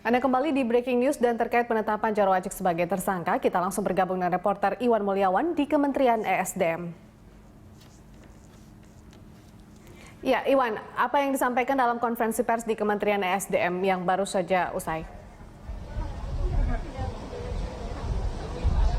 Anda kembali di Breaking News dan terkait penetapan Jarod Wajik sebagai tersangka, kita langsung bergabung dengan reporter Iwan Mulyawan di Kementerian ESDM. Ya, Iwan, apa yang disampaikan dalam konferensi pers di Kementerian ESDM yang baru saja usai?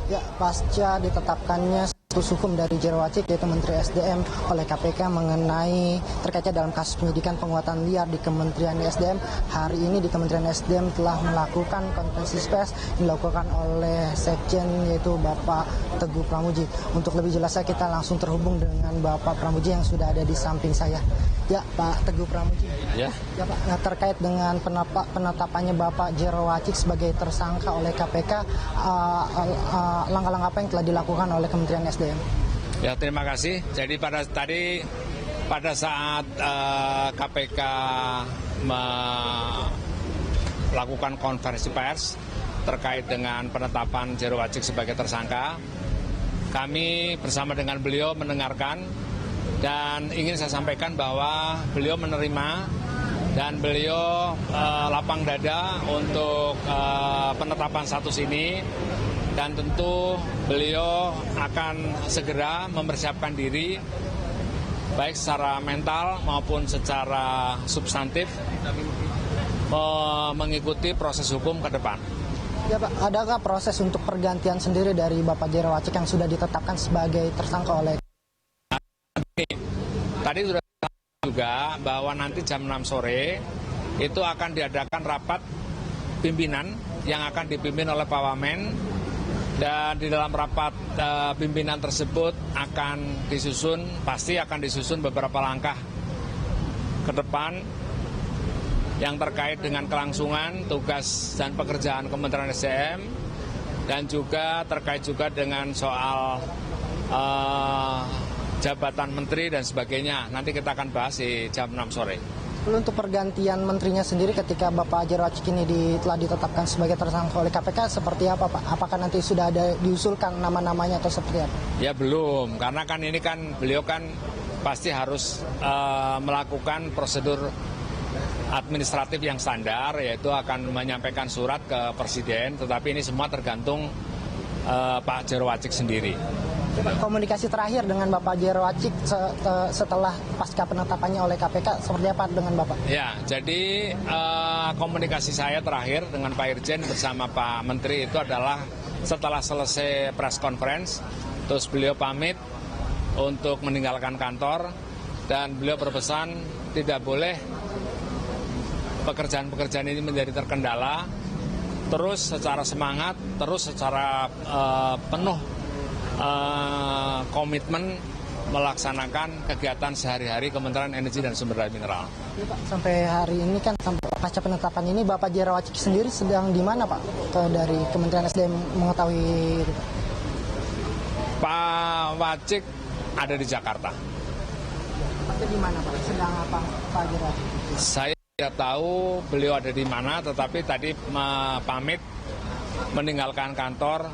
Ya, pasca ditetapkannya status hukum dari Jarod Wajik yaitu Menteri SDM oleh KPK mengenai terkaitnya dalam kasus penyidikan penguatan liar di Kementerian SDM. Hari ini di Kementerian SDM telah melakukan konferensi pers yang dilakukan oleh Sekjen yaitu Bapak Teguh Pramuji. Untuk lebih jelasnya kita langsung terhubung dengan Bapak Pramuji yang sudah ada di samping saya. Ya, Pak Teguh Pramuji. Ya Pak, nah, terkait dengan penetapannya Bapak Jarod Wajik sebagai tersangka oleh KPK, langkah-langkah apa yang telah dilakukan oleh Kementerian SDM? Ya, terima kasih. Jadi pada saat KPK melakukan konferensi pers terkait dengan penetapan Jarod Wajik sebagai tersangka, kami bersama dengan beliau mendengarkan dan ingin saya sampaikan bahwa beliau menerima dan beliau lapang dada untuk penetapan status ini. Dan tentu beliau akan segera mempersiapkan diri baik secara mental maupun secara substantif mengikuti proses hukum ke depan. Ya Pak, adakah proses untuk pergantian sendiri dari Bapak Jarod Wajik yang sudah ditetapkan sebagai tersangka oleh? Tadi sudah juga bahwa nanti jam 6 sore itu akan diadakan rapat pimpinan yang akan dipimpin oleh Pak Wamen. Dan di dalam rapat pimpinan tersebut pasti akan disusun beberapa langkah ke depan yang terkait dengan kelangsungan tugas dan pekerjaan Kementerian SDM dan juga terkait juga dengan soal jabatan menteri dan sebagainya. Nanti kita akan bahas di jam 6 sore. Untuk pergantian menterinya sendiri ketika Bapak Jarod Wajik ini telah ditetapkan sebagai tersangka oleh KPK seperti apa Pak? Apakah nanti sudah ada diusulkan nama-namanya atau seperti apa? Ya belum, karena kan ini kan beliau kan pasti harus melakukan prosedur administratif yang standar, yaitu akan menyampaikan surat ke Presiden, tetapi ini semua tergantung Pak Jarod Wajik sendiri. Komunikasi terakhir dengan Bapak Jarod Wajik setelah pasca penetapannya oleh KPK seperti apa dengan Bapak? Ya, jadi komunikasi saya terakhir dengan Pak Irjen bersama Pak Menteri itu adalah setelah selesai press conference, terus beliau pamit untuk meninggalkan kantor dan beliau berpesan tidak boleh pekerjaan-pekerjaan ini menjadi terkendala, terus secara semangat, terus secara penuh komitmen melaksanakan kegiatan sehari-hari Kementerian Energi dan Sumber Daya Mineral. Ya, Pak, sampai hari ini kan sampai pasca penetapan ini Bapak Jarod Wajik sendiri sedang di mana Pak? Dari Kementerian SDM mengetahui itu, Pak? Pak Wajik ada di Jakarta. Tapi di mana Pak? Sedang apa Pak Jarod Wajik? Saya tidak tahu beliau ada di mana, tetapi tadi pamit meninggalkan kantor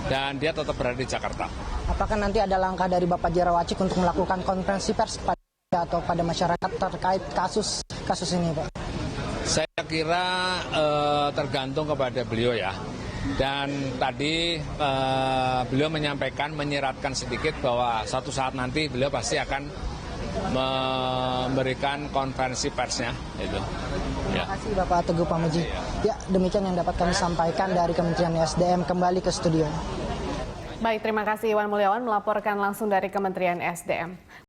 dan dia tetap berada di Jakarta. Apakah nanti ada langkah dari Bapak Jarod Wajik untuk melakukan konferensi pers pada masyarakat terkait kasus ini, Pak? Saya kira tergantung kepada beliau ya. Dan tadi beliau menyiratkan sedikit bahwa suatu saat nanti beliau pasti akan memberikan konferensi persnya itu. Terima kasih Bapak Teguh Pramuji. Ya, demikian yang dapat kami sampaikan dari Kementerian SDM. Kembali ke studio. Baik, terima kasih Iwan Mulyawan melaporkan langsung dari Kementerian SDM.